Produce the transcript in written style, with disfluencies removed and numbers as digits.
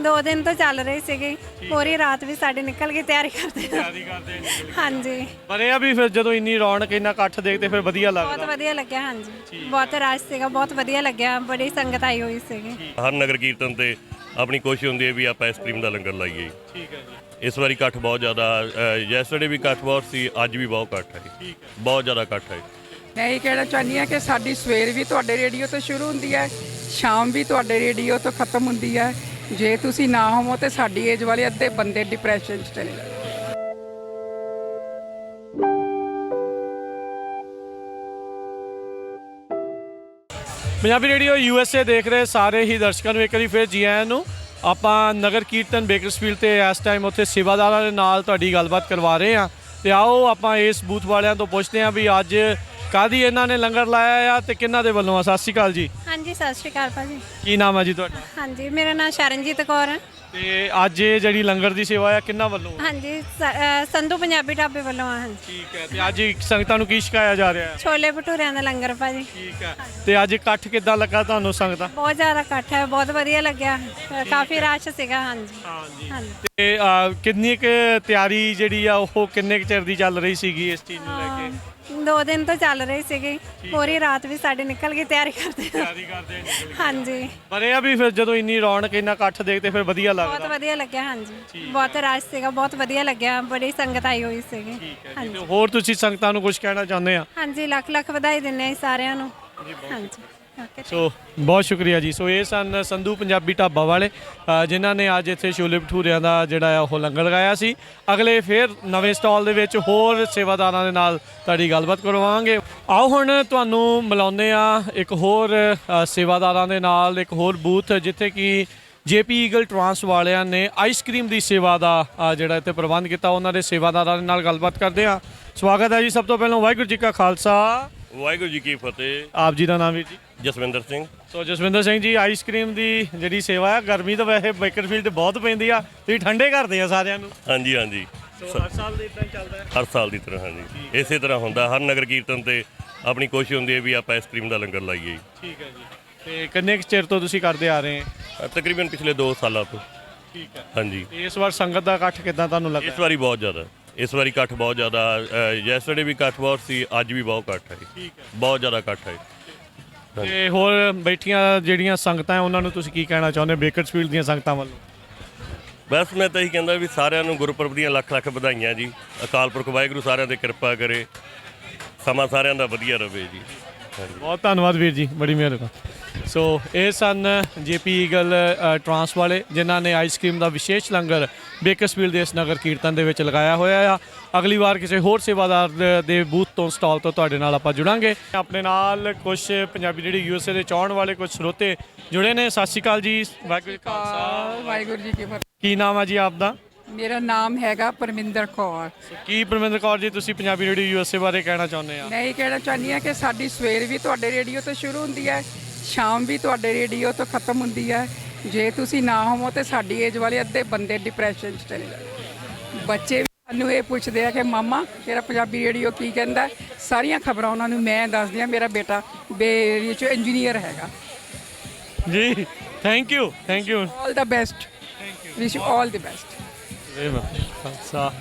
2 दिन तो चल रही ਸੀਗੀ पूरी रात भी साड़ी निकल गई तैयारी करते हाँ जी ਪਰ ਇਹ ਆ ਵੀ ਫਿਰ ਜਦੋਂ ਇੰਨੀ ਰੌਣਕ ਇੰਨਾ ਇਕੱਠ ਦੇਖਦੇ ਫਿਰ ਵਧੀਆ बहुत ਲੱਗਦਾ ਵਧੀਆ ਲੱਗਿਆ हाँ जी बहुत रश ਸੀਗਾ बहुत ਵਧੀਆ ਲੱਗਿਆ बड़ी संगत आई हुई ਸੀਗੀ ਹਰ ਨਗਰ ਕੀਰਤਨ ਤੇ ਆਪਣੀ ਕੋਸ਼ਿਸ਼ ਹੁੰਦੀ ਹੈ ਵੀ ਆਪਾਂ ਆਈਸਕ੍ਰੀਮ ਦਾ ਲੰਗਰ ਲਾਈਏ। ਠੀਕ ਹੈ ਜੀ। ਇਸ ਵਾਰੀ ਇਕੱਠ ਬਹੁਤ ਜ਼ਿਆਦਾ, ਯੈਸਟਰਡੇ ਵੀ ਇਕੱਠ ਬਹੁਤ ਸੀ, ਅੱਜ ਵੀ ਬਹੁਤ ਇਕੱਠ ਹੈ, ਬਹੁਤ ਜ਼ਿਆਦਾ ਇਕੱਠ ਹੈ। ਮੈਂ ਇਹ ਕਹਿਣਾ ਚਾਹੁੰਦੀ ਹਾਂ ਕਿ ਸਾਡੀ ਸਵੇਰ ਵੀ ਤੁਹਾਡੇ ਰੇਡੀਓ ਤੋਂ ਸ਼ੁਰੂ ਹੁੰਦੀ ਹੈ, ਸ਼ਾਮ ਵੀ ਤੁਹਾਡੇ ਰੇਡੀਓ ਤੋਂ ਖਤਮ ਹੁੰਦੀ ਹੈ। ਜੇ ਤੁਸੀਂ ਨਾ ਹੋਵੋ ਤੇ ਸਾਡੀ ਏਜ ਵਾਲੇ ਅੱਧੇ ਬੰਦੇ ਡਿਪਰੈਸ਼ਨ 'ਚ ਚਲੇ ਜਾਂਦੇ। ਪੰਜਾਬੀ ਰੇਡੀਓ USA ਦੇਖ ਰਹੇ ਸਾਰੇ ਹੀ ਦਰਸ਼ਕਾਂ ਨੂੰ ਇੱਕ ਵਾਰੀ ਫਿਰ ਜੀ ਆਇਆਂ ਨੂੰ। ਆਪਾਂ ਨਗਰ ਕੀਰਤਨ ਬੇਕਰਸਫੀਲਡ ਤੇ ਇਸ ਟਾਈਮ ਉੱਥੇ ਸੇਵਾਦਾਰਾਂ ਦੇ ਨਾਲ ਤੁਹਾਡੀ ਗੱਲਬਾਤ ਕਰਵਾ ਰਹੇ ਹਾਂ ਤੇ ਆਓ ਆਪਾਂ ਇਸ ਬੂਥ ਵਾਲਿਆਂ ਤੋਂ ਪੁੱਛਦੇ ਹਾਂ ਵੀ ਅੱਜ ਕਾਹਦੀ ਇਹਨਾਂ ਨੇ ਲੰਗਰ ਲਾਇਆ ਆ ਤੇ ਕਿਹਨਾਂ ਦੇ ਵੱਲੋਂ ਆ। ਸਤਿ ਸ਼੍ਰੀ ਅਕਾਲ ਜੀ। हाँ जी सत श्री अकाल भाजी। ਕੀ ਨਾਮ ਹੈ ਜੀ ਤੁਹਾਡਾ? हाँ जी मेरा नाम शरणजीत कौर है। ਤੇ ਅੱਜ ਇਹ ਜਿਹੜੀ ਲੰਗਰ ਦੀ ਸੇਵਾ ਆ ਕਿਹਨਾਂ ਵੱਲੋਂ? हाँ जी संधू पंजाबी ढाबे वालों हाँ जी। ਠੀਕ ਹੈ। ਤੇ ਅੱਜ ਸੰਗਤਾਂ ਨੂੰ ਕੀ ਛਕਾਇਆ ਜਾ ਰਿਹਾ ਹੈ? छोले भटूरियां दा लंगर भाजी। ਠੀਕ ਹੈ। ਤੇ ਅੱਜ ਇਕੱਠ ਕਿੱਦਾਂ ਲੱਗਾ ਤੁਹਾਨੂੰ ਸੰਗਤਾਂ? बहुत ज़्यादा इकट्ठ है बहुत वधिया लग्या काफ़ी रश सीगा हाँ जी। ਹਾਂਜੀ। हाँ जी ਤੇ ਕਿੰਨੀ ਕੁ ਤਿਆਰੀ ਜਿਹੜੀ ਆ ਉਹ ਕਿੰਨੇ ਕੁ ਚਿਰ ਦੀ ਚੱਲ ਰਹੀ ਸੀਗੀ ਇਸ ਚੀਜ਼ ਨੂੰ ਲੈ ਕੇ? 2 दिन तो चल रही ਸੀਗੀ पूरी रात भी साड़ी निकल गई तैयारी करते ਤਿਆਰੀ ਕਰਦੇ हाँ जी ਪਰ ਇਹ ਆ ਵੀ ਫਿਰ ਜਦੋਂ ਇੰਨੀ ਰੌਣਕ ਇੰਨਾ ਇਕੱਠ ਦੇਖਦੇ ਫਿਰ ਵਧੀਆ बहुत ਲੱਗਦਾ। वधिया लग्या हाँ जी बहुत रश सीगा बहुत वधिया लग्या बड़ी संगत आई हुई ਸੀਗੀ हाँ ਤੇ जी ਹੋਰ ਤੁਸੀਂ ਸੰਗਤਾਂ ਨੂੰ ਕੁਝ ਕਹਿਣਾ ਚਾਹੁੰਦੇ ਆ? हाँ जी ਲੱਖ ਲੱਖ ਵਧਾਈ ਦਿੰਦੇ ਹਾਂ ਸਾਰਿਆਂ ਨੂੰ हाँ जी ओके ਸੋ ਬਹੁਤ ਸ਼ੁਕਰੀਆ ਜੀ। ਸੋ ਇਹ ਸਨ ਸੰਧੂ ਪੰਜਾਬੀ ਢਾਬਾ ਵਾਲੇ ਜਿਨ੍ਹਾਂ ਨੇ ਅੱਜ ਇੱਥੇ ਛੋਲੇ ਭਟੂਰਿਆਂ ਦਾ ਜਿਹੜਾ ਆ ਉਹ ਲੰਗਰ ਲਗਾਇਆ ਸੀ। ਅਗਲੇ ਫਿਰ ਨਵੇਂ ਸਟਾਲ ਦੇ ਵਿੱਚ ਹੋਰ ਸੇਵਾਦਾਰਾਂ ਦੇ ਨਾਲ ਤੁਹਾਡੀ ਗੱਲਬਾਤ ਕਰਵਾਵਾਂਗੇ। ਆਓ ਹੁਣ ਤੁਹਾਨੂੰ ਮਿਲਾਉਂਦੇ ਆ ਇੱਕ ਹੋਰ ਸੇਵਾਦਾਰਾਂ ਦੇ ਨਾਲ ਇੱਕ ਹੋਰ ਬੂਥ ਜਿੱਥੇ ਕਿ ਜੇਪੀ ਈਗਲ ਟਰਾਂਸ ਵਾਲਿਆਂ ਨੇ ਆਈਸਕ੍ਰੀਮ ਦੀ ਸੇਵਾ ਦਾ ਜਿਹੜਾ ਇੱਥੇ ਪ੍ਰਬੰਧ ਕੀਤਾ। ਉਹਨਾਂ ਦੇ ਸੇਵਾਦਾਰਾਂ ਦੇ ਨਾਲ ਗੱਲਬਾਤ ਕਰਦੇ ਆ। ਸਵਾਗਤ ਹੈ ਜੀ। ਸਭ ਤੋਂ ਪਹਿਲਾਂ ਵਾਹਿਗੁਰੂ ਜੀ ਕਾ ਖਾਲਸਾ ਵਾਹਿਗੁਰੂ ਜੀ ਕੀ ਫਤਿਹ। ਆਪ ਜੀ ਦਾ ਨਾਮ ਵੀਰ ਜੀ? ਜਸਵਿੰਦਰ ਸਿੰਘ। ਸੋ ਜਸਵਿੰਦਰ ਸਿੰਘ ਜੀ ਆਈਸਕ੍ਰੀਮ ਦੀ ਜਿਹੜੀ ਸੇਵਾ ਆ ਗਰਮੀ ਤਾਂ ਵੈਸੇ ਬੇਕਰਫੀਲਡ ਬਹੁਤ ਪੈਂਦੀ ਆ, ਤੁਸੀਂ ਠੰਡੇ ਕਰਦੇ ਆ ਸਾਰਿਆਂ ਨੂੰ। ਹਾਂਜੀ ਹਾਂਜੀ, ਸੋ ਹਰ ਸਾਲ ਦੇ ਇਦਾਂ ਚੱਲਦਾ ਹੈ? ਹਰ ਸਾਲ ਦੀ ਤਰ੍ਹਾਂ ਹਾਂਜੀ ਇਸੇ ਤਰ੍ਹਾਂ ਹੁੰਦਾ। ਹਰ ਨਗਰ ਕੀਰਤਨ ਤੇ ਆਪਣੀ ਕੋਸ਼ਿਸ਼ ਹੁੰਦੀ ਹੈ ਵੀ ਆਪਾਂ ਆਈਸਕ੍ਰੀਮ ਦਾ ਲੰਗਰ ਲਾਈਏ। ਠੀਕ ਹੈ ਜੀ। ਤੇ ਕਿੰਨੇ ਕੁ ਚਿਰ ਤੋਂ ਤੁਸੀਂ ਕਰਦੇ ਆ ਰਹੇ ਹੋ? ਤਕਰੀਬਨ ਪਿਛਲੇ 2 ਸਾਲਾਂ ਤੋਂ। ਠੀਕ ਹੈ। ਹਾਂਜੀ। ਤੇ ਇਸ ਵਾਰ ਸੰਗਤ ਦਾ ਇਕੱਠ ਕਿੱਦਾਂ ਤੁਹਾਨੂੰ ਲੱਗਾ? ਇਸ ਵਾਰੀ ਬਹੁਤ ਜ਼ਿਆਦਾ, ਇਸ ਵਾਰੀ ਇਕੱਠ ਬਹੁਤ ਜ਼ਿਆਦਾ, ਯੈਸਟਰਡੇ ਵੀ ਇਕੱਠ ਬਹੁਤ ਸੀ, ਅੱਜ ਵੀ ਬਹੁਤ ਇਕੱਠ ਹੈ, ਠੀਕ ਹੈ। ਬਹੁਤ ਜ਼ਿਆਦਾ ਇਕੱਠ ਹੈ। ਤੇ ਹੋਰ ਬੈਠੀਆਂ ਜਿਹੜੀਆਂ ਸੰਗਤਾਂ ਹੈ ਉਹਨਾਂ ਨੂੰ ਤੁਸੀਂ ਕੀ ਕਹਿਣਾ ਚਾਹੁੰਦੇ ਬੇਕਰਸਫੀਲਡ ਦੀਆਂ ਸੰਗਤਾਂ ਵੱਲੋਂ? ਬਸ ਮੈਂ ਤਾਂ ਇਹੀ ਕਹਿੰਦਾ ਵੀ ਸਾਰਿਆਂ ਨੂੰ ਗੁਰਪੁਰਬ ਦੀਆਂ ਲੱਖ ਲੱਖ ਵਧਾਈਆਂ ਜੀ। ਅਕਾਲ ਪੁਰਖ ਵਾਹਿਗੁਰੂ ਸਾਰਿਆਂ ਤੇ ਕਿਰਪਾ ਕਰੇ, ਸਮਾਂ ਸਾਰਿਆਂ ਦਾ ਵਧੀਆ ਰਵੇ ਜੀ। ਹਾਂਜੀ। ਬਹੁਤ ਧੰਨਵਾਦ ਵੀਰ ਜੀ, ਬੜੀ ਮਿਹਰਬਾਨੀ। ਸੋ ਇਹ ਸਨ ਜੇਪੀ ਈਗਲ ਟਰਾਂਸ ਵਾਲੇ ਜਿਨ੍ਹਾਂ ਨੇ ਆਈਸਕ੍ਰੀਮ ਦਾ ਵਿਸ਼ੇਸ਼ ਲੰਗਰ ਬੇਕਰਸਫੀਲਡ ਦੇ ਇਸ ਨਗਰ ਕੀਰਤਨ ਦੇ ਵਿੱਚ ਲਗਾਇਆ ਹੋਇਆ ਆ। ਅਗਲੀ ਵਾਰ ਕਿਸੇ ਹੋਰ ਸੇਵਾਦਾਰ ਦੇ ਬੂਥ ਤੋਂ ਸਟਾਲ ਤੋਂ ਤੁਹਾਡੇ ਨਾਲ ਆਪਾਂ ਜੁੜਾਂਗੇ। ਆਪਣੇ ਨਾਲ ਕੁਝ ਪੰਜਾਬੀ ਜਿਹੜੀ USA ਦੇ ਚਾਹਣ ਵਾਲੇ ਕੁਝ ਸਰੋਤੇ ਜੁੜੇ ਨੇ। ਸਤਿ ਸ਼੍ਰੀ ਅਕਾਲ ਜੀ। ਵਾਹਿਗੁਰੂ ਜੀ ਕਾ ਖਾਲਸਾ ਵਾਹਿਗੁਰੂ ਜੀ ਕੀ ਫਤਿਹ। ਕੀ ਨਾਮ ਆ ਜੀ ਆਪ ਦਾ? ਮੇਰਾ ਨਾਮ ਹੈਗਾ ਪਰਮਿੰਦਰ ਕੌਰ। ਕੀ ਪਰਮਿੰਦਰ ਕੌਰ ਜੀ ਤੁਸੀਂ ਪੰਜਾਬੀ ਰੇਡੀਓ USA ਬਾਰੇ ਕਹਿਣਾ ਚਾਹੁੰਦੇ ਆ? ਮੈਂ ਇਹ ਕਹਿਣਾ ਚਾਹੁੰਦੀ ਹਾਂ ਕਿ ਸਾਡੀ ਸਵੇਰ ਵੀ ਤੁਹਾਡੇ ਰੇਡੀਓ ਤੋਂ ਸ਼ੁਰੂ ਹੁੰਦੀ ਹੈ, ਸ਼ਾਮ ਵੀ ਤੁਹਾਡੇ ਰੇਡੀਓ ਤੋਂ ਖਤਮ ਹੁੰਦੀ ਹੈ। ਜੇ ਤੁਸੀਂ ਨਾ ਹੋਵੋ ਤੇ ਸਾਡੀ ਏਜ ਵਾਲੇ ਅੱਧੇ ਬੰਦੇ ਡਿਪਰੈਸ਼ਨ 'ਚ ਚਲੇ ਜਾਂਦੇ। ਬੱਚੇ ਵੀ ਸਾਨੂੰ ਇਹ ਪੁੱਛਦੇ ਆ ਕਿ ਮਾਮਾ ਤੇਰਾ ਪੰਜਾਬੀ ਰੇਡੀਓ ਕੀ ਕਹਿੰਦਾ। ਸਾਰੀਆਂ ਖਬਰਾਂ ਉਹਨਾਂ ਨੂੰ ਮੈਂ ਦੱਸਦੀ ਹਾਂ। ਮੇਰਾ ਬੇਟਾ ਬੇਰੀਏ 'ਚ ਇੰਜੀਨੀਅਰ ਹੈਗਾ ਜੀ। Thank you, thank you. All the best, wish you all the best. Khalsa.